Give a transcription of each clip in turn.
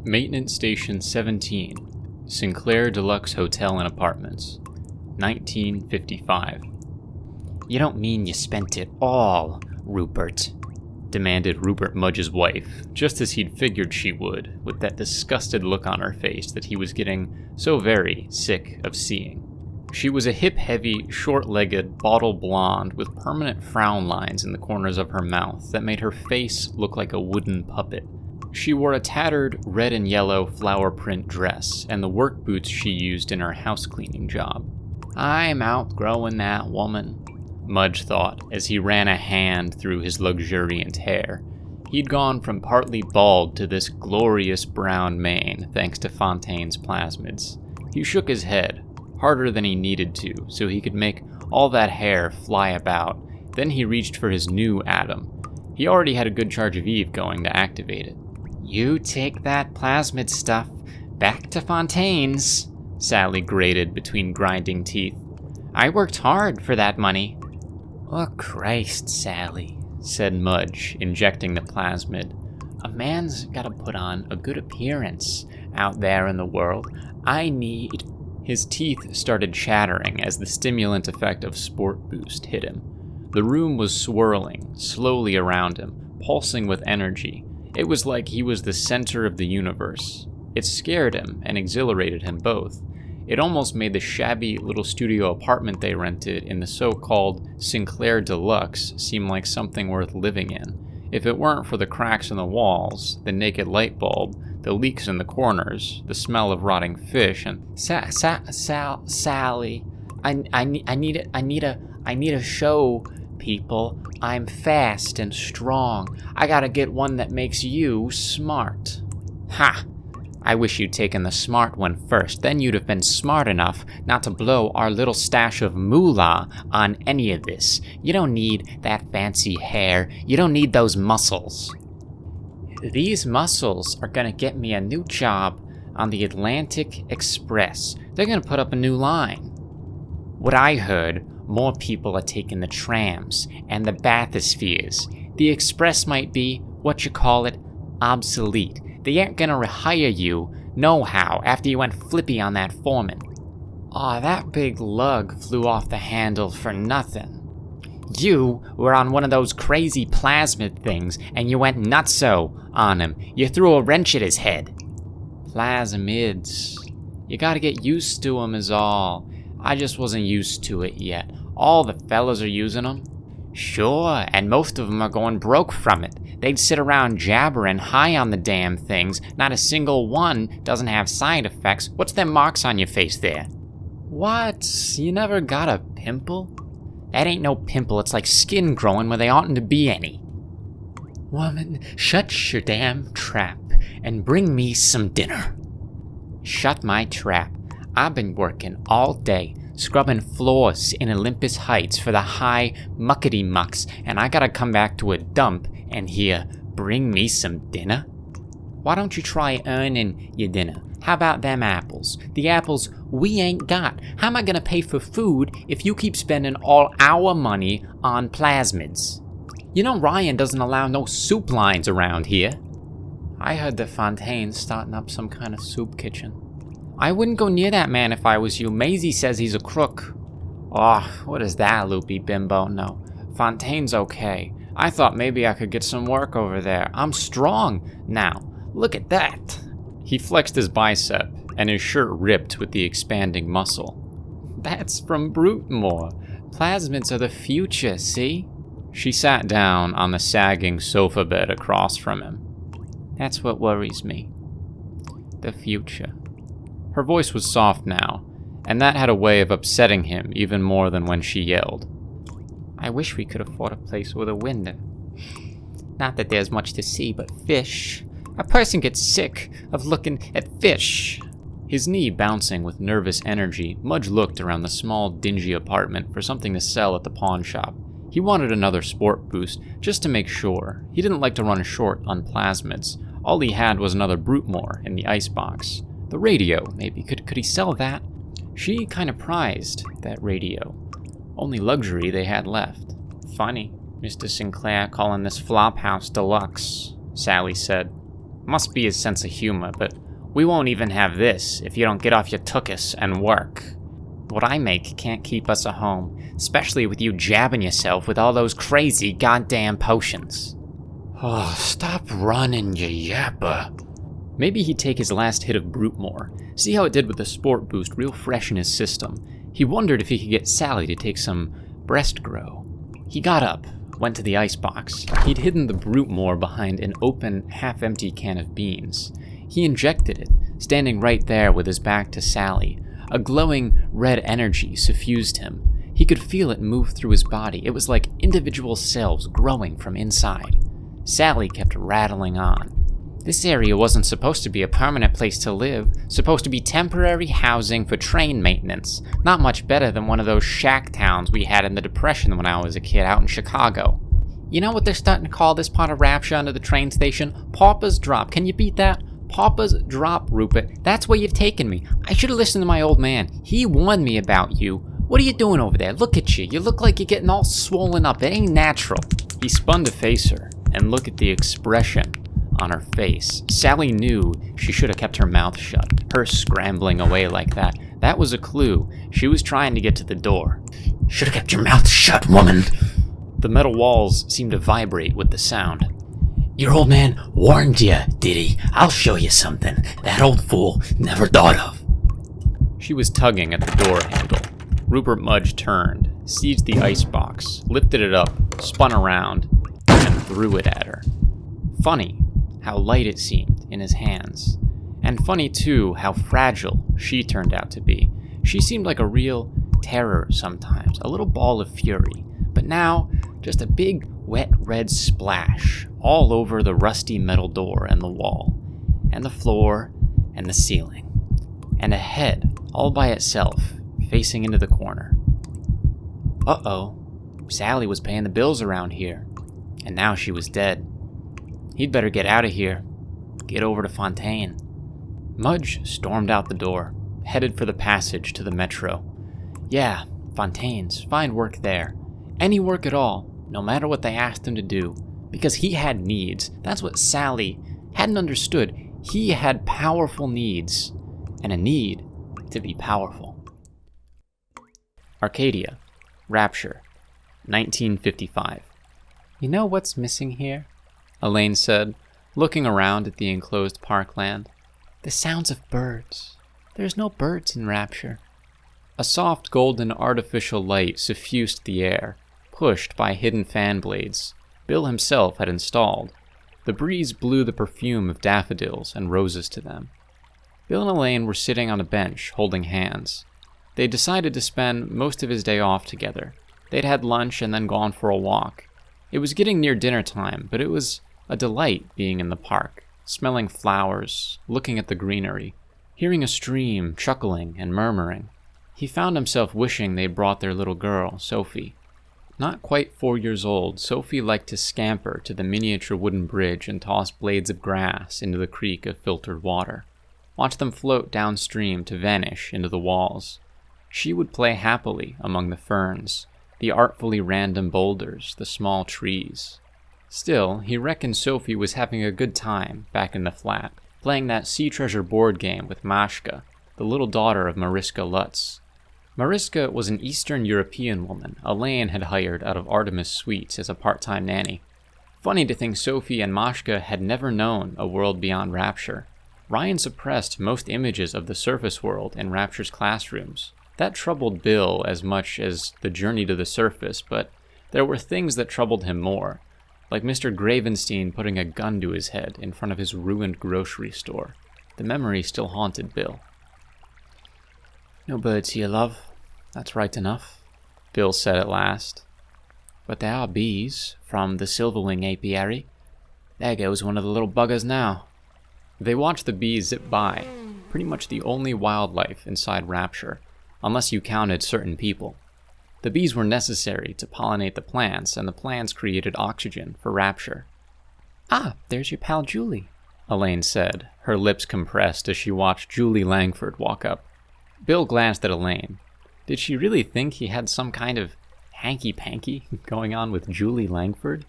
Maintenance Station 17, Sinclair Deluxe Hotel and Apartments, 1955. You don't mean you spent it all, Rupert? Demanded Rupert Mudge's wife, just as he'd figured she would, with that disgusted look on her face that he was getting so very sick of seeing. She was a hip-heavy, short-legged, bottle blonde with permanent frown lines in the corners of her mouth that made her face look like a wooden puppet. She wore a tattered red and yellow flower print dress and the work boots she used in her house cleaning job. I'm outgrowing that woman, Mudge thought as he ran a hand through his luxuriant hair. He'd gone from partly bald to this glorious brown mane thanks to Fontaine's plasmids. He shook his head, harder than he needed to, so he could make all that hair fly about. Then he reached for his new atom. He already had a good charge of Eve going to activate it. You take that plasmid stuff back to Fontaine's, Sally grated between grinding teeth. I worked hard for that money. Oh, Christ, Sally, said Mudge, injecting the plasmid. A man's gotta put on a good appearance out there in the world. I need... His teeth started chattering as the stimulant effect of Sport Boost hit him. The room was swirling slowly around him, pulsing with energy. It was like he was the center of the universe. It scared him and exhilarated him both. It almost made the shabby little studio apartment they rented in the so-called Sinclair Deluxe seem like something worth living in. If it weren't for the cracks in the walls, the naked light bulb, the leaks in the corners, the smell of rotting fish, and Sally, I need a show, people. I'm fast and strong. I gotta get one that makes you smart. Ha! I wish you'd taken the smart one first, then you'd have been smart enough not to blow our little stash of moolah on any of this. You don't need that fancy hair. You don't need those muscles. These muscles are gonna get me a new job on the Atlantic Express. They're gonna put up a new line. What I heard, more people are taking the trams and the bathyspheres. The Express might be, obsolete. They ain't gonna rehire you, nohow, after you went flippy on that foreman. Aw, that big lug flew off the handle for nothing. You were on one of those crazy plasmid things, and you went nutso on him. You threw a wrench at his head. Plasmids. You gotta get used to 'em is all. I just wasn't used to it yet. All the fellas are using 'em. Sure, and most of them are going broke from it. They'd sit around jabbering high on the damn things. Not a single one doesn't have side effects. What's them marks on your face there? What? You never got a pimple? That ain't no pimple. It's like skin growing where they oughtn't to be any. Woman, shut your damn trap and bring me some dinner. Shut my trap. I've been working all day, scrubbing floors in Olympus Heights for the high muckety-mucks, and I gotta come back to a dump and here, bring me some dinner? Why don't you try earning your dinner? How about them apples? The apples we ain't got. How am I gonna pay for food if you keep spending all our money on plasmids? You know Ryan doesn't allow no soup lines around here. I heard that Fontaine's starting up some kind of soup kitchen. I wouldn't go near that man if I was you. Maisie says he's a crook. Oh, what is that, loopy bimbo? No, Fontaine's okay. I thought maybe I could get some work over there. I'm strong now. Look at that. He flexed his bicep, and his shirt ripped with the expanding muscle. That's from Brutemore. Plasmids are the future, see? She sat down on the sagging sofa bed across from him. That's what worries me. The future. Her voice was soft now, and that had a way of upsetting him even more than when she yelled. I wish we could afford a place with a window. Not that there's much to see but fish. A person gets sick of looking at fish. His knee bouncing with nervous energy, Mudge looked around the small, dingy apartment for something to sell at the pawn shop. He wanted another sport boost, just to make sure. He didn't like to run short on plasmids. All he had was another Brutemore in the icebox. The radio, maybe. Could he sell that? She kind of prized that radio. Only luxury they had left. Funny, Mr. Sinclair calling this Flophouse Deluxe, Sally said. Must be his sense of humor, but we won't even have this if you don't get off your tuchus and work. What I make can't keep us at home, especially with you jabbing yourself with all those crazy goddamn potions. Oh, stop running, you yapper. Maybe he'd take his last hit of Brutemore, see how it did with the sport boost real fresh in his system. He wondered if he could get Sally to take some breast grow. He got up, went to the icebox. He'd hidden the Brutemore behind an open, half-empty can of beans. He injected it, standing right there with his back to Sally. A glowing red energy suffused him. He could feel it move through his body. It was like individual cells growing from inside. Sally kept rattling on. This area wasn't supposed to be a permanent place to live, supposed to be temporary housing for train maintenance. Not much better than one of those shack towns we had in the Depression when I was a kid out in Chicago. You know what they're starting to call this part of Rapture under the train station? Pauper's Drop. Can you beat that? Pauper's Drop, Rupert. That's where you've taken me. I should have listened to my old man. He warned me about you. What are you doing over there? Look at you. You look like you're getting all swollen up. It ain't natural. He spun to face her and look at the expression on her face. Sally knew she should have kept her mouth shut. Her scrambling away like that was a clue. She was trying to get to the door. Should have kept your mouth shut, woman. The metal walls seemed to vibrate with the sound. Your old man warned you, did he? I'll show you something that old fool never thought of. She was tugging at the door handle. Rupert Mudge turned, seized the icebox, lifted it up, spun around, and threw it at her. Funny how light it seemed in his hands. And funny too how fragile she turned out to be. She seemed like a real terror sometimes, a little ball of fury. But now, just a big wet red splash all over the rusty metal door and the wall, and the floor, and the ceiling. And a head all by itself, facing into the corner. Uh-oh, Sally was paying the bills around here, and now she was dead. He'd better get out of here, get over to Fontaine. Mudge stormed out the door, headed for the passage to the metro. Yeah, Fontaine's, find work there. Any work at all, no matter what they asked him to do, because he had needs. That's what Sally hadn't understood. He had powerful needs, and a need to be powerful. Arcadia, Rapture, 1955. You know what's missing here? Elaine said, looking around at the enclosed parkland. The sounds of birds. There's no birds in Rapture. A soft golden artificial light suffused the air, pushed by hidden fan blades Bill himself had installed. The breeze blew the perfume of daffodils and roses to them. Bill and Elaine were sitting on a bench, holding hands. They decided to spend most of his day off together. They'd had lunch and then gone for a walk. It was getting near dinner time, but it was a delight being in the park, smelling flowers, looking at the greenery, hearing a stream chuckling and murmuring. He found himself wishing they'd brought their little girl, Sophie. Not quite 4 years old, Sophie liked to scamper to the miniature wooden bridge and toss blades of grass into the creek of filtered water. Watch them float downstream to vanish into the walls. She would play happily among the ferns, the artfully random boulders, the small trees. Still, he reckoned Sophie was having a good time back in the flat, playing that Sea Treasure board game with Mashka, the little daughter of Mariska Lutz. Mariska was an Eastern European woman Elaine had hired out of Artemis Suites as a part-time nanny. Funny to think Sophie and Mashka had never known a world beyond Rapture. Ryan suppressed most images of the surface world in Rapture's classrooms. That troubled Bill as much as the journey to the surface, but there were things that troubled him more, like Mr. Gravenstein putting a gun to his head in front of his ruined grocery store. The memory still haunted Bill. No birds here, love. That's right enough, Bill said at last. But there are bees from the Silverwing apiary. There goes one of the little buggers now. They watched the bees zip by, pretty much the only wildlife inside Rapture, unless you counted certain people. The bees were necessary to pollinate the plants, and the plants created oxygen for Rapture. Ah, there's your pal Julie, Elaine said, her lips compressed as she watched Julie Langford walk up. Bill glanced at Elaine. Did she really think he had some kind of hanky-panky going on with Julie Langford?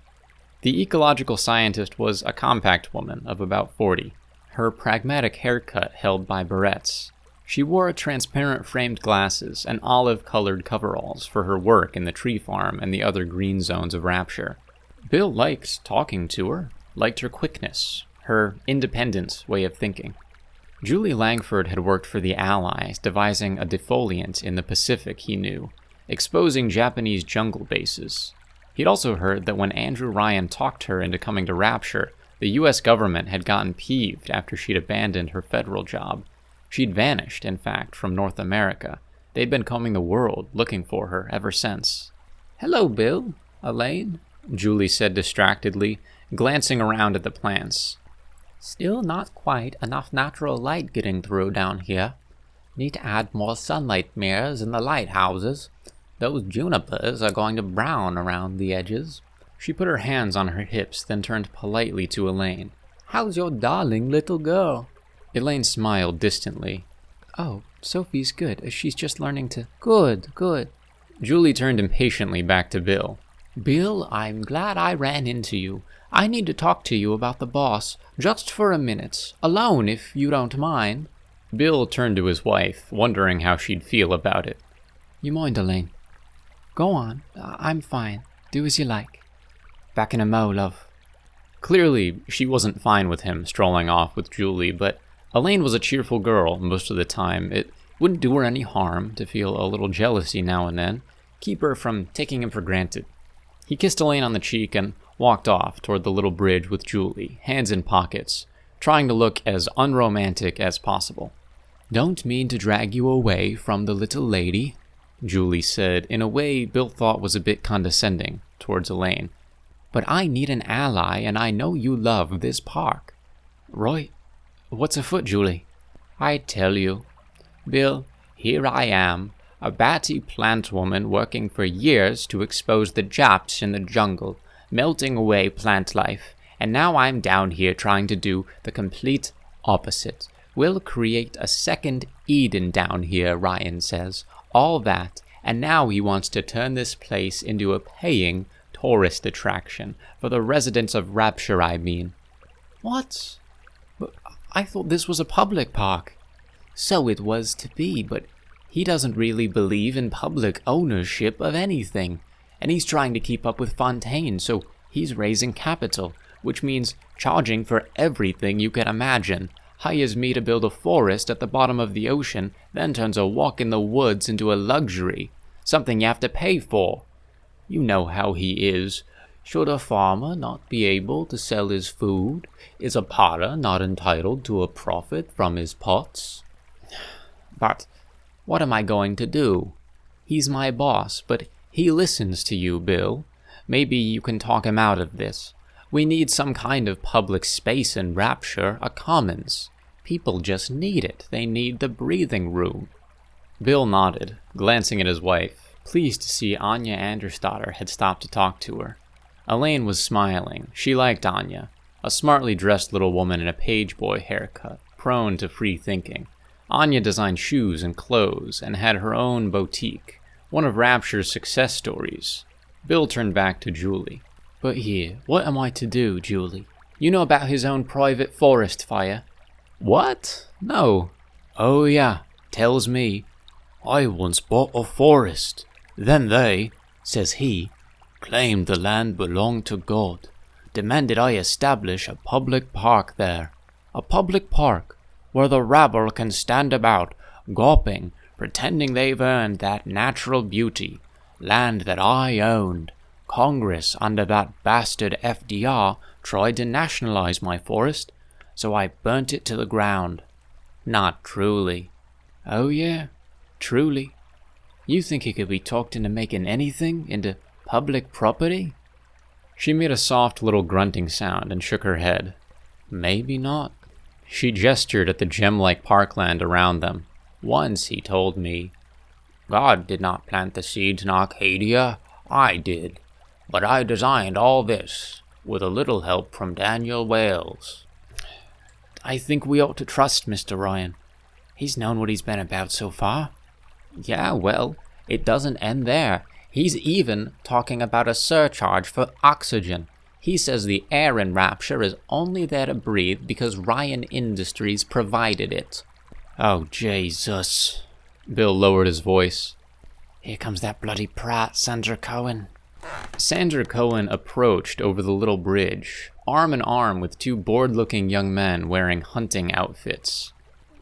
The ecological scientist was a compact woman of about 40, her pragmatic haircut held by barrettes. She wore transparent framed glasses and olive-colored coveralls for her work in the tree farm and the other green zones of Rapture. Bill liked talking to her, liked her quickness, her independent way of thinking. Julie Langford had worked for the Allies, devising a defoliant in the Pacific he knew, exposing Japanese jungle bases. He'd also heard that when Andrew Ryan talked her into coming to Rapture, the US government had gotten peeved after she'd abandoned her federal job. She'd vanished, in fact, from North America. They'd been combing the world, looking for her ever since. "Hello, Bill. Elaine," Julie said distractedly, glancing around at the plants. "Still not quite enough natural light getting through down here. Need to add more sunlight mirrors in the lighthouses. Those junipers are going to brown around the edges." She put her hands on her hips, then turned politely to Elaine. "How's your darling little girl?" Elaine smiled distantly. "Oh, Sophie's good. She's just learning to..." "Good, good." Julie turned impatiently back to Bill. "Bill, I'm glad I ran into you. I need to talk to you about the boss, just for a minute. Alone, if you don't mind." Bill turned to his wife, wondering how she'd feel about it. "You mind, Elaine?" "Go on. I'm fine. Do as you like." "Back in a mo, love." Clearly, she wasn't fine with him strolling off with Julie, but Elaine was a cheerful girl most of the time. It wouldn't do her any harm to feel a little jealousy now and then, keep her from taking him for granted. He kissed Elaine on the cheek and walked off toward the little bridge with Julie, hands in pockets, trying to look as unromantic as possible. "Don't mean to drag you away from the little lady," Julie said in a way Bill thought was a bit condescending towards Elaine. "But I need an ally, and I know you love this park." "Right. What's afoot, Julie?" "I tell you. Bill, here I am, a batty plant woman working for years to expose the Japs in the jungle, melting away plant life, and now I'm down here trying to do the complete opposite. We'll create a second Eden down here, Ryan says. All that, and now he wants to turn this place into a paying tourist attraction, for the residents of Rapture, I mean." "What? But I thought this was a public park." "So it was to be, but he doesn't really believe in public ownership of anything, and he's trying to keep up with Fontaine, so he's raising capital, which means charging for everything you can imagine. Hires me to build a forest at the bottom of the ocean, then turns a walk in the woods into a luxury, something you have to pay for. You know how he is. Should a farmer not be able to sell his food? Is a potter not entitled to a profit from his pots? But what am I going to do? He's my boss, but he listens to you, Bill. Maybe you can talk him out of this. We need some kind of public space in Rapture, a commons. People just need it. They need the breathing room." Bill nodded, glancing at his wife, pleased to see Anya Andersdotter had stopped to talk to her. Elaine was smiling. She liked Anya, a smartly dressed little woman in a page boy haircut, prone to free thinking. Anya designed shoes and clothes and had her own boutique, one of Rapture's success stories. Bill turned back to Julie. "But here, what am I to do, Julie? You know about his own private forest fire?" "What? No." "Oh yeah, tells me. I once bought a forest. Then they, says he, claimed the land belonged to God. Demanded I establish a public park there. A public park where the rabble can stand about, gawping, pretending they've earned that natural beauty. Land that I owned. Congress, under that bastard FDR, tried to nationalize my forest, so I burnt it to the ground. Not truly." "Oh yeah, truly. You think he could be talked into making anything into public property?" She made a soft little grunting sound and shook her head. "Maybe not." She gestured at the gem-like parkland around them. "Once he told me, God did not plant the seeds in Arcadia, I did. But I designed all this, with a little help from Daniel Wales." "I think we ought to trust Mr. Ryan. He's known what he's been about so far." "Yeah, well, it doesn't end there. He's even talking about a surcharge for oxygen. He says the air in Rapture is only there to breathe because Ryan Industries provided it. Oh, Jesus. Bill lowered his voice. Here comes that bloody prat, Sandra Cohen. Sandra Cohen approached over the little bridge, arm in arm with two bored-looking young men wearing hunting outfits.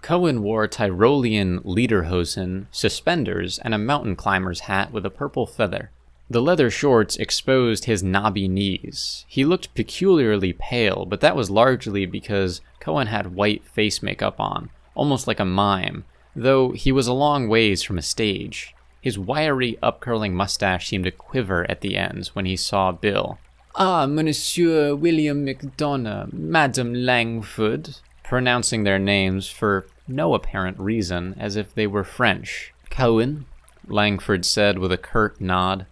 Cohen wore Tyrolean lederhosen, suspenders, and a mountain climber's hat with a purple feather. The leather shorts exposed his knobby knees. He looked peculiarly pale, but that was largely because Cohen had white face makeup on, almost like a mime, though he was a long ways from a stage. His wiry, up-curling mustache seemed to quiver at the ends when he saw Bill. Ah, Monsieur William McDonagh, Madame Langford, pronouncing their names for no apparent reason, as if they were French. Cohen, Langford said with a curt nod.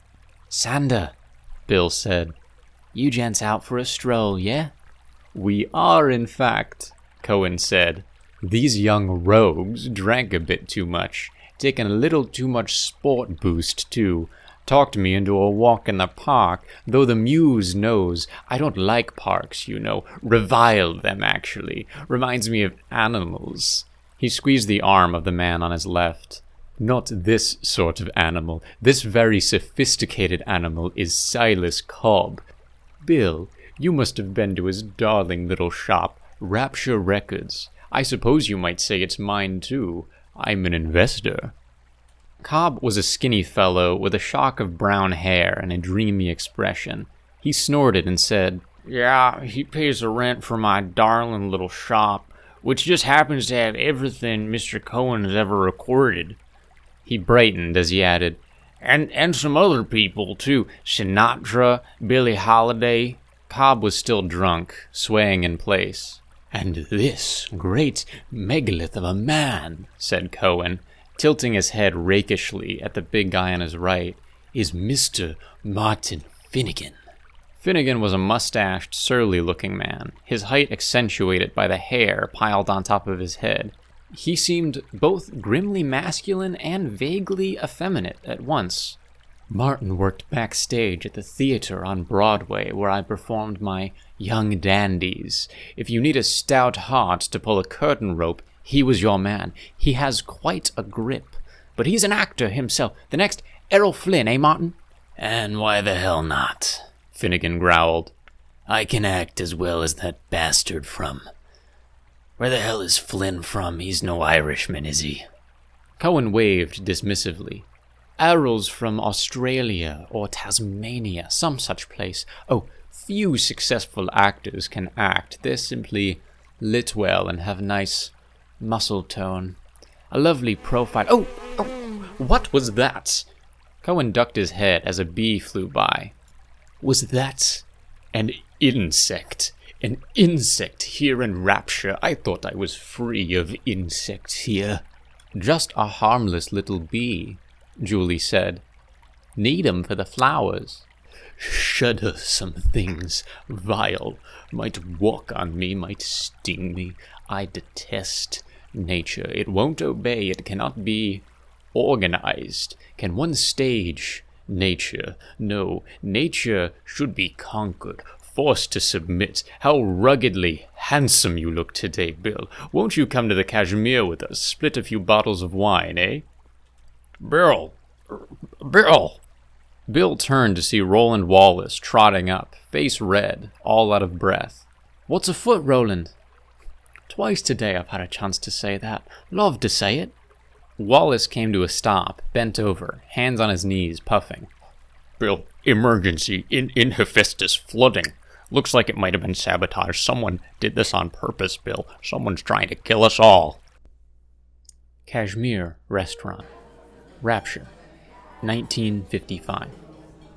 Sander, Bill said. You gents out for a stroll, yeah? We are, in fact, Cohen said. These young rogues drank a bit too much, taken a little too much sport boost, too. Talked me into a walk in the park, though the muse knows I don't like parks, you know. Revile them, actually. Reminds me of animals. He squeezed the arm of the man on his left. Not this sort of animal. This very sophisticated animal is Silas Cobb. Bill, you must have been to his darling little shop, Rapture Records. I suppose you might say it's mine, too. I'm an investor. Cobb was a skinny fellow with a shock of brown hair and a dreamy expression. He snorted and said, Yeah, he pays the rent for my darling little shop, which just happens to have everything Mr. Cohen has ever recorded. He brightened as he added, And some other people, too. Sinatra, Billie Holiday. Cobb was still drunk, swaying in place. And this great megalith of a man, said Cohen, tilting his head rakishly at the big guy on his right, is Mr. Martin Finnegan. Finnegan was a mustached, surly-looking man, his height accentuated by the hair piled on top of his head. He seemed both grimly masculine and vaguely effeminate at once. Martin worked backstage at the theater on Broadway where I performed my Young Dandies. If you need a stout heart to pull a curtain rope, he was your man. He has quite a grip. But he's an actor himself. The next Errol Flynn, eh, Martin? And why the hell not? Finnegan growled. I can act as well as that bastard from... Where the hell is Flynn from? He's no Irishman, is he? Cohen waved dismissively. Errol's from Australia or Tasmania, some such place. Oh, few successful actors can act. They're simply lit well and have nice muscle tone. A lovely profile. Oh, what was that? Cohen ducked his head as a bee flew by. Was that an insect? An insect here in Rapture? I thought I was free of insects here. Just a harmless little bee, Julie said. Need 'em for the flowers. Shudder some things. Vile. Might walk on me, might sting me. I detest nature. It won't obey. It cannot be organized. Can one stage nature? No, nature should be conquered, forced to submit. How ruggedly handsome you look today, Bill. Won't you come to the Kashmir with us? Split a few bottles of wine, eh? Bill! Bill turned to see Roland Wallace trotting up, face red, all out of breath. What's afoot, Roland? Twice today I've had a chance to say that. Love to say it. Wallace came to a stop, bent over, hands on his knees, puffing. Bill, emergency in Hephaestus, flooding. Looks like it might have been sabotage. Someone did this on purpose, Bill. Someone's trying to kill us all. Kashmir Restaurant. Rapture. 1955.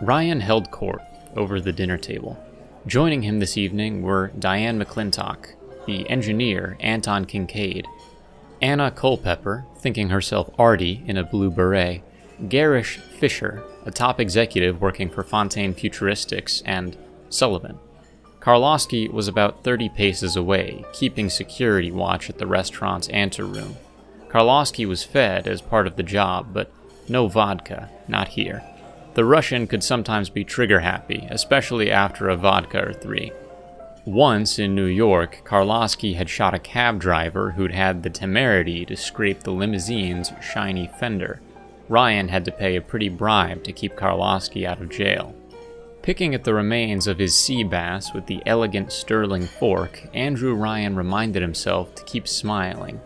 Ryan held court over the dinner table. Joining him this evening were Diane McClintock, the engineer Anton Kincaid, Anna Culpepper, thinking herself arty in a blue beret, Garish Fisher, a top executive working for Fontaine Futuristics, and Sullivan. Karlowski was about 30 paces away, keeping security watch at the restaurant's anteroom. Karlowski was fed as part of the job, but no vodka, not here. The Russian could sometimes be trigger-happy, especially after a vodka or 3. Once in New York, Karlovsky had shot a cab driver who'd had the temerity to scrape the limousine's shiny fender. Ryan had to pay a pretty bribe to keep Karlovsky out of jail. Picking at the remains of his sea bass with the elegant sterling fork, Andrew Ryan reminded himself to keep smiling.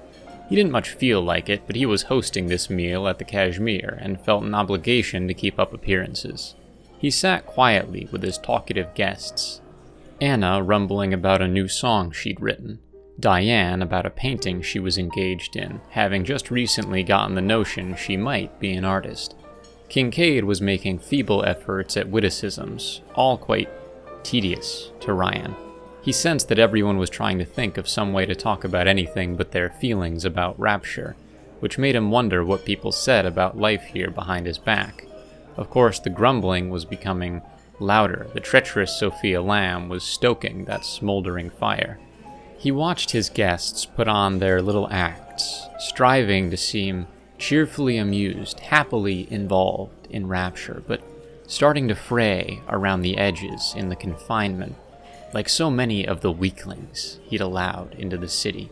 He didn't much feel like it, but he was hosting this meal at the Kashmir and felt an obligation to keep up appearances. He sat quietly with his talkative guests. Anna rumbling about a new song she'd written. Diane about a painting she was engaged in, having just recently gotten the notion she might be an artist. Kincaid was making feeble efforts at witticisms, all quite tedious to Ryan. He sensed that everyone was trying to think of some way to talk about anything but their feelings about Rapture, which made him wonder what people said about life here behind his back. Of course, the grumbling was becoming louder. The treacherous Sophia Lamb was stoking that smoldering fire. He watched his guests put on their little acts, striving to seem cheerfully amused, happily involved in Rapture, but starting to fray around the edges in the confinement, like so many of the weaklings he'd allowed into the city.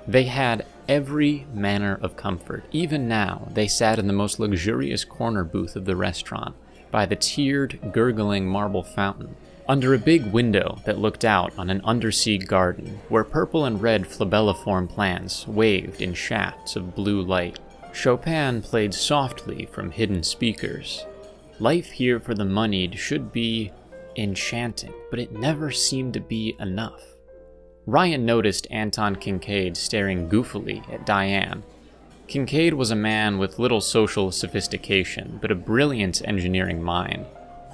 They had every manner of comfort. Even now, they sat in the most luxurious corner booth of the restaurant, by the tiered, gurgling marble fountain, under a big window that looked out on an undersea garden, where purple and red flabelliform plants waved in shafts of blue light. Chopin played softly from hidden speakers. Life here for the moneyed should be enchanting, but it never seemed to be enough. Ryan noticed Anton Kincaid staring goofily at Diane. Kincaid was a man with little social sophistication, but a brilliant engineering mind.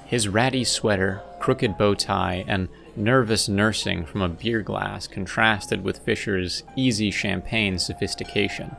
His ratty sweater, crooked bow tie, and nervous nursing from a beer glass contrasted with Fisher's easy champagne sophistication.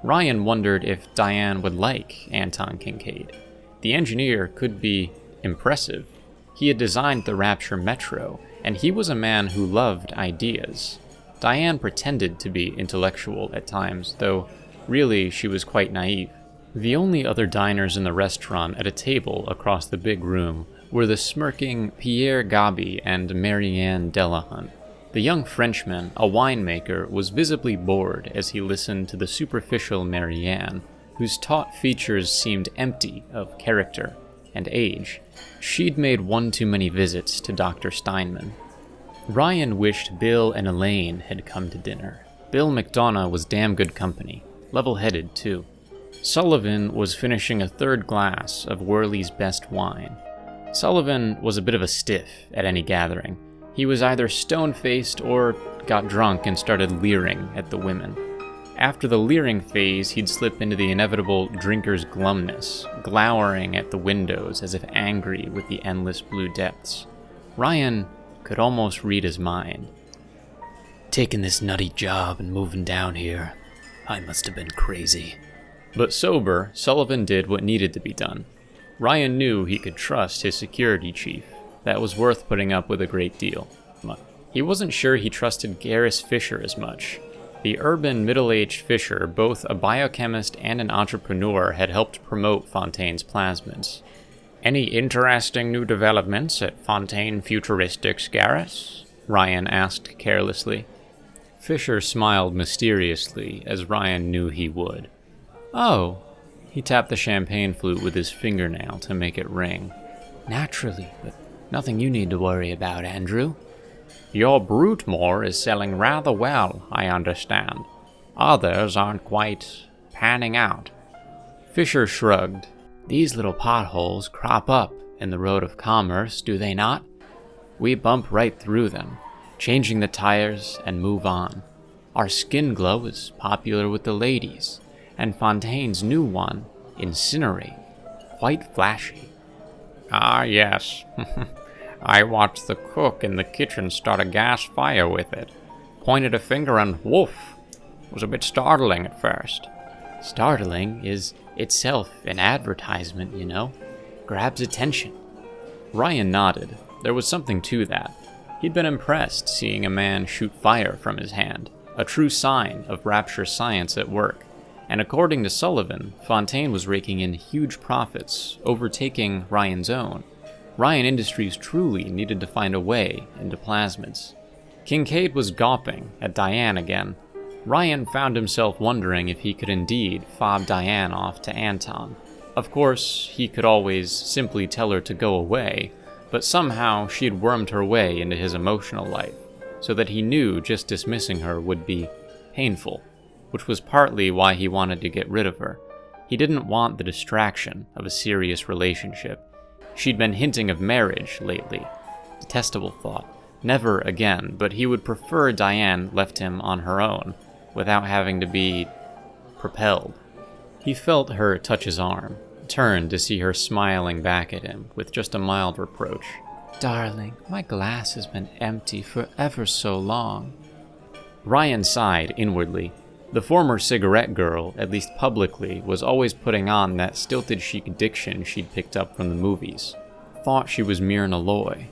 Ryan wondered if Diane would like Anton Kincaid. The engineer could be impressive. He had designed the Rapture Metro, and he was a man who loved ideas. Diane pretended to be intellectual at times, though really she was quite naive. The only other diners in the restaurant at a table across the big room were the smirking Pierre Gabi and Marianne Delahunt. The young Frenchman, a winemaker, was visibly bored as he listened to the superficial Marianne, whose taut features seemed empty of character and age. She'd made one too many visits to Dr. Steinman. Ryan wished Bill and Elaine had come to dinner. Bill McDonagh was damn good company, level-headed too. Sullivan was finishing a third glass of Worley's best wine. Sullivan was a bit of a stiff at any gathering. He was either stone-faced or got drunk and started leering at the women. After the leering phase, he'd slip into the inevitable drinker's glumness, glowering at the windows as if angry with the endless blue depths. Ryan could almost read his mind. Taking this nutty job and moving down here, I must have been crazy. But sober, Sullivan did what needed to be done. Ryan knew he could trust his security chief. That was worth putting up with a great deal. But he wasn't sure he trusted Garrus Fisher as much. The urban, middle-aged Fisher, both a biochemist and an entrepreneur, had helped promote Fontaine's plasmids. "Any interesting new developments at Fontaine Futuristics, Garrus?" Ryan asked carelessly. Fisher smiled mysteriously, as Ryan knew he would. "Oh." He tapped the champagne flute with his fingernail to make it ring. "Naturally, but nothing you need to worry about, Andrew." "Your Brutmore is selling rather well, I understand. Others aren't quite panning out." Fisher shrugged. "These little potholes crop up in the road of commerce, do they not? We bump right through them, changing the tires and move on. Our skin glow is popular with the ladies, and Fontaine's new one, Incinerate, quite flashy." "Ah, yes. I watched the cook in the kitchen start a gas fire with it. Pointed a finger and woof. Was a bit startling at first." "Startling is itself an advertisement, you know. Grabs attention." Ryan nodded. There was something to that. He'd been impressed seeing a man shoot fire from his hand, a true sign of Rapture science at work. And according to Sullivan, Fontaine was raking in huge profits, overtaking Ryan's own. Ryan Industries truly needed to find a way into plasmids. Kincaid was gawping at Diane again. Ryan found himself wondering if he could indeed fob Diane off to Anton. Of course, he could always simply tell her to go away, but somehow she had wormed her way into his emotional life, so that he knew just dismissing her would be painful, which was partly why he wanted to get rid of her. He didn't want the distraction of a serious relationship. She'd been hinting of marriage lately. Detestable thought. Never again, but he would prefer Diane left him on her own, without having to be propelled. He felt her touch his arm, turned to see her smiling back at him with just a mild reproach. Darling, my glass has been empty for ever so long. Ryan sighed inwardly. The former cigarette girl, at least publicly, was always putting on that stilted chic diction she'd picked up from the movies. Thought she was Myrna Loy.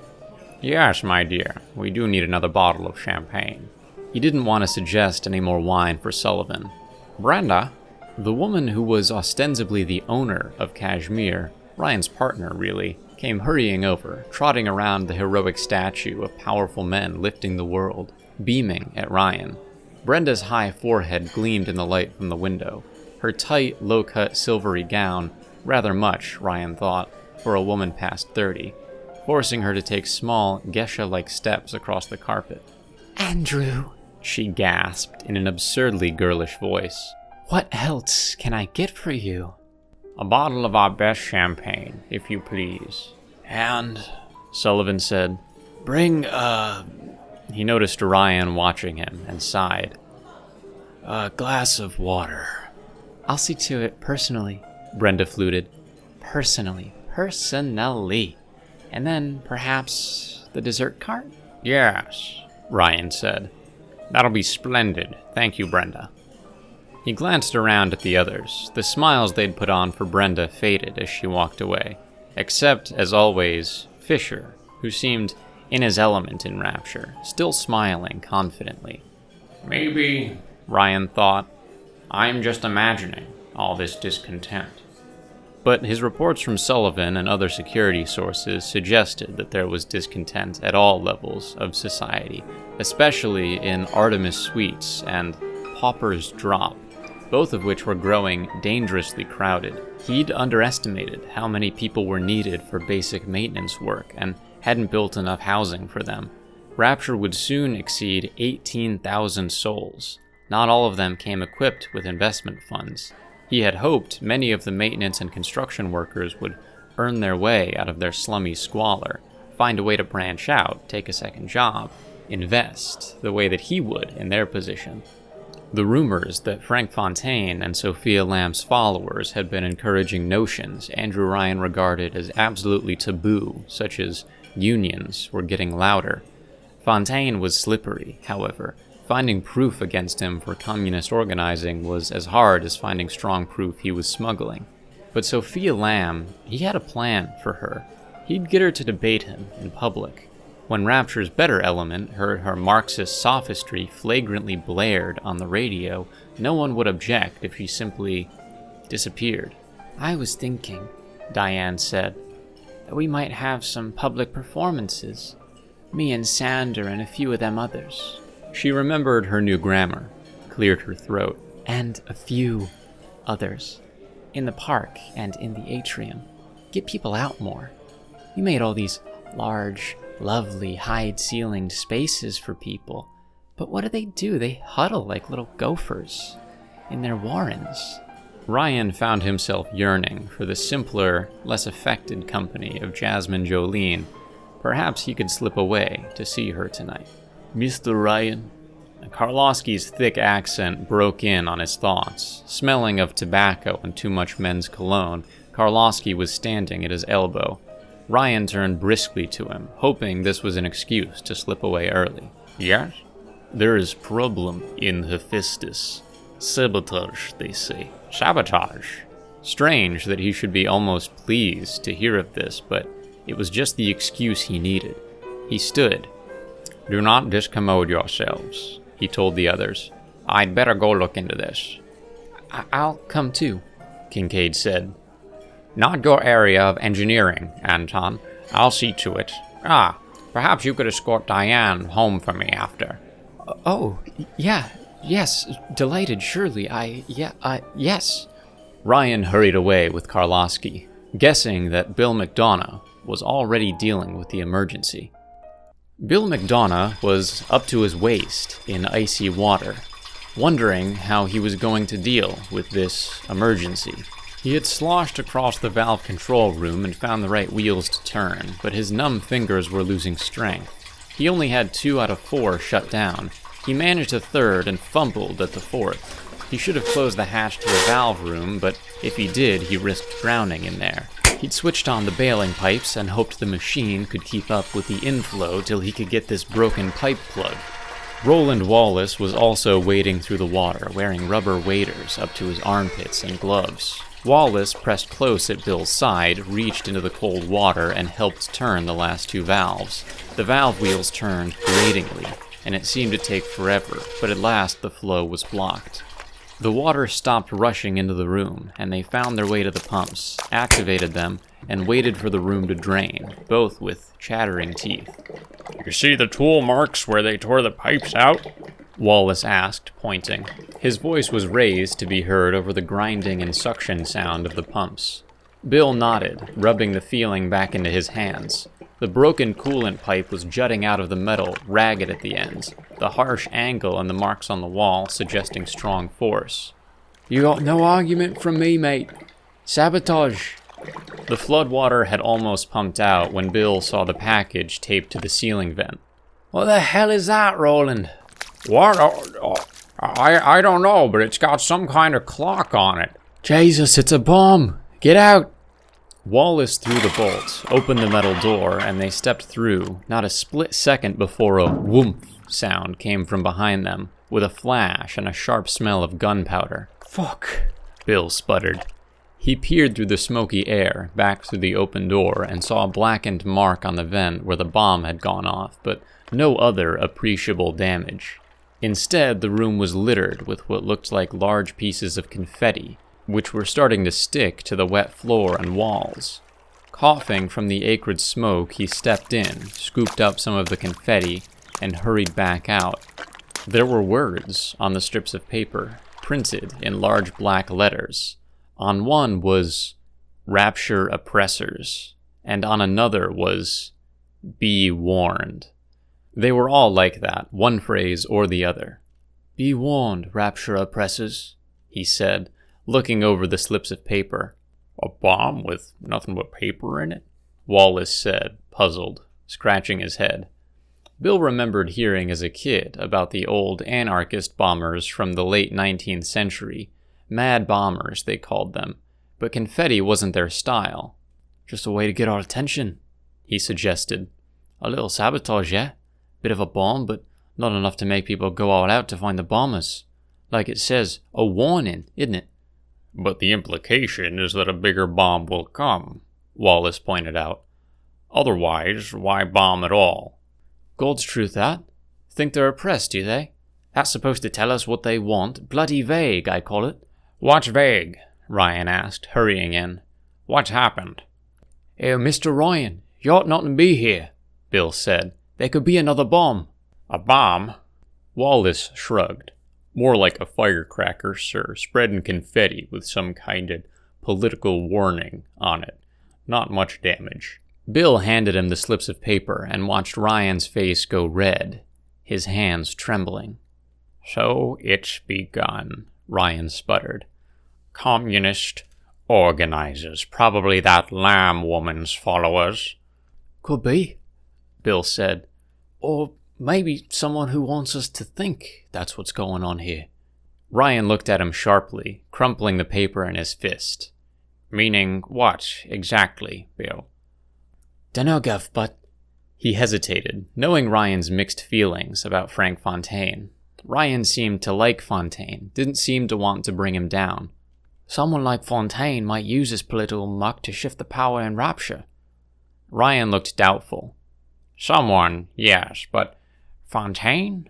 Yes, my dear, we do need another bottle of champagne. He didn't want to suggest any more wine for Sullivan. Brenda, the woman who was ostensibly the owner of Kashmir, Ryan's partner really, came hurrying over, trotting around the heroic statue of powerful men lifting the world, beaming at Ryan. Brenda's high forehead gleamed in the light from the window. Her tight, low-cut, silvery gown, rather much, Ryan thought, for a woman past 30, forcing her to take small, geisha-like steps across the carpet. Andrew, she gasped in an absurdly girlish voice. What else can I get for you? A bottle of our best champagne, if you please. And, Sullivan said, bring, He noticed Ryan watching him and sighed. a glass of water. I'll see to it personally, Brenda fluted. Personally. And then, perhaps, the dessert cart? Yes, Ryan said. That'll be splendid. Thank you, Brenda. He glanced around at the others. The smiles they'd put on for Brenda faded as she walked away, except, as always, Fisher, who seemed in his element in Rapture, still smiling confidently. Maybe, Ryan thought, I'm just imagining all this discontent. But his reports from Sullivan and other security sources suggested that there was discontent at all levels of society, especially in Artemis Suites and Pauper's Drop, both of which were growing dangerously crowded. He'd underestimated how many people were needed for basic maintenance work and hadn't built enough housing for them. Rapture would soon exceed 18,000 souls. Not all of them came equipped with investment funds. He had hoped many of the maintenance and construction workers would earn their way out of their slummy squalor, find a way to branch out, take a second job, invest, the way that he would in their position. The rumors that Frank Fontaine and Sophia Lamb's followers had been encouraging notions Andrew Ryan regarded as absolutely taboo, such as unions, were getting louder. Fontaine was slippery, however. Finding proof against him for communist organizing was as hard as finding strong proof he was smuggling. But Sophia Lamb, he had a plan for her. He'd get her to debate him in public. When Rapture's better element heard her Marxist sophistry flagrantly blared on the radio, no one would object if she simply disappeared. I was thinking, Diane said, that we might have some public performances. Me and Sander and a few of them others. She remembered her new grammar, cleared her throat. And a few others. In the park and in the atrium. Get people out more. You made all these large, lovely, high-ceilinged spaces for people. But what do? They huddle like little gophers in their warrens. Ryan found himself yearning for the simpler, less affected company of Jasmine Jolene. Perhaps he could slip away to see her tonight. Mr. Ryan? Karlowski's thick accent broke in on his thoughts. Smelling of tobacco and too much men's cologne, Karlowski was standing at his elbow. Ryan turned briskly to him, hoping this was an excuse to slip away early. Yes? There is problem in Hephaestus. Sabotage, they say. Sabotage? Strange that he should be almost pleased to hear of this, but it was just the excuse he needed. He stood. Do not discommode yourselves, he told the others. I'd better go look into this. I'll come too, Kincaid said. Not your area of engineering, Anton. I'll see to it. Perhaps you could escort Diane home for me after. Yes, delighted, surely, yes. Ryan hurried away with Karlowski, guessing that Bill McDonagh was already dealing with the emergency. Bill McDonagh was up to his waist in icy water, wondering how he was going to deal with this emergency. He had sloshed across the valve control room and found the right wheels to turn, but his numb fingers were losing strength. He only had 2 out of 4 shut down. He managed a third and fumbled at the fourth. He should have closed the hatch to the valve room, but if he did, he risked drowning in there. He'd switched on the bailing pipes and hoped the machine could keep up with the inflow till he could get this broken pipe plugged. Roland Wallace was also wading through the water, wearing rubber waders up to his armpits and gloves. Wallace pressed close at Bill's side, reached into the cold water, and helped turn the last 2 valves. The valve wheels turned gratingly, and it seemed to take forever, but at last the flow was blocked. The water stopped rushing into the room, and they found their way to the pumps, activated them, and waited for the room to drain, both with chattering teeth. You see the tool marks where they tore the pipes out? Wallace asked, pointing. His voice was raised to be heard over the grinding and suction sound of the pumps. Bill nodded, rubbing the feeling back into his hands. The broken coolant pipe was jutting out of the metal, ragged at the ends, the harsh angle and the marks on the wall suggesting strong force. You got no argument from me, mate. Sabotage. The floodwater had almost pumped out when Bill saw the package taped to the ceiling vent. What the hell is that, Roland? What? I don't know, but it's got some kind of clock on it. Jesus, it's a bomb. Get out. Wallace threw the bolt, opened the metal door, and they stepped through, not a split second before a whoomph sound came from behind them, with a flash and a sharp smell of gunpowder. Fuck, Bill sputtered. He peered through the smoky air, back through the open door, and saw a blackened mark on the vent where the bomb had gone off, but no other appreciable damage. Instead, the room was littered with what looked like large pieces of confetti, which were starting to stick to the wet floor and walls. Coughing from the acrid smoke, he stepped in, scooped up some of the confetti, and hurried back out. There were words on the strips of paper, printed in large black letters. On one was, "Rapture Oppressors," and on another was, "Be warned." They were all like that, one phrase or the other. "Be warned, Rapture Oppressors," he said, looking over the slips of paper. "A bomb with nothing but paper in it?" Wallace said, puzzled, scratching his head. Bill remembered hearing as a kid about the old anarchist bombers from the late 19th century. Mad bombers, they called them. But confetti wasn't their style. "Just a way to get our attention," he suggested. "A little sabotage, yeah? Bit of a bomb, but not enough to make people go all out to find the bombers. Like it says, a warning, isn't it?" "But the implication is that a bigger bomb will come," Wallace pointed out. "Otherwise, why bomb at all?" "God's truth, that. Think they're oppressed, do they? That's supposed to tell us what they want. Bloody vague, I call it." "What's vague?" Ryan asked, hurrying in. "What's happened?" "Oh, Mr. Ryan, you ought not to be here," Bill said. "There could be another bomb." "A bomb?" Wallace shrugged. "More like a firecracker, sir, spreading confetti with some kind of political warning on it. Not much damage." Bill handed him the slips of paper and watched Ryan's face go red, his hands trembling. "So it's begun," Ryan sputtered. "Communist organizers, probably that Lamb woman's followers." "Could be," Bill said. "Or maybe someone who wants us to think that's what's going on here." Ryan looked at him sharply, crumpling the paper in his fist. "Meaning what, exactly, Bill?" "Dunno, Gov, but..." He hesitated, knowing Ryan's mixed feelings about Frank Fontaine. Ryan seemed to like Fontaine, didn't seem to want to bring him down. "Someone like Fontaine might use his political muck to shift the power in Rapture." Ryan looked doubtful. "Someone, yes, but Fontaine?"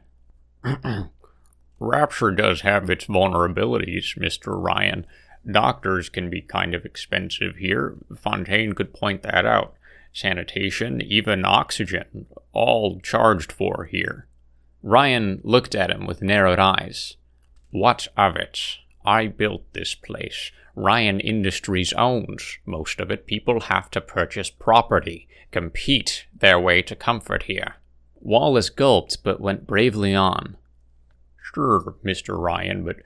Rapture does have its vulnerabilities, Mr. Ryan. Doctors can be kind of expensive here. Fontaine could point that out. Sanitation, even oxygen, all charged for here. Ryan looked at him with narrowed eyes. What of it? I built this place. Ryan Industries owns most of it. People have to purchase property, compete their way to comfort here. Wallace gulped but went bravely on. Sure, Mr. Ryan, but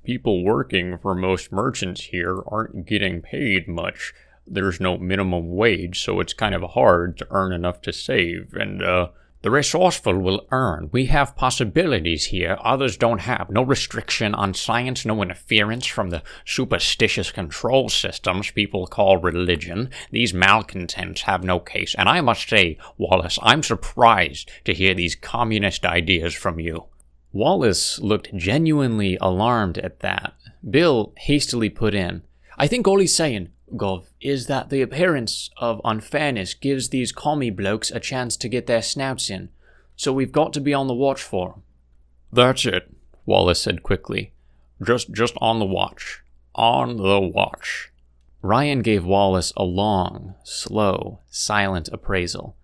people working for most merchants here aren't getting paid much. There's no minimum wage, so it's kind of hard to earn enough to save, and, the resourceful will earn. We have possibilities here others don't have. No restriction on science, no interference from the superstitious control systems people call religion. These malcontents have no case. And I must say, Wallace, I'm surprised to hear these communist ideas from you. Wallace looked genuinely alarmed at that. Bill hastily put in, I think all he's saying, Gov, is that the appearance of unfairness gives these commie blokes a chance to get their snouts in, so we've got to be on the watch for 'em. That's it, Wallace said quickly. Just on the watch. On the watch. Ryan gave Wallace a long, slow, silent appraisal.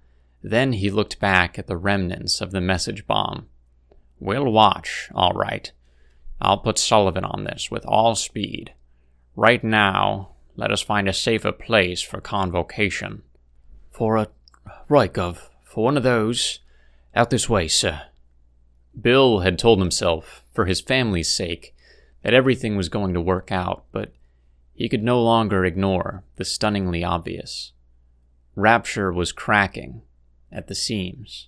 Then he looked back at the remnants of the message bomb. We'll watch, all right. I'll put Sullivan on this with all speed. Right now, let us find a safer place for convocation. Right, Gov. For one of those. Out this way, sir. Bill had told himself, for his family's sake, that everything was going to work out, but he could no longer ignore the stunningly obvious. Rapture was cracking at the seams.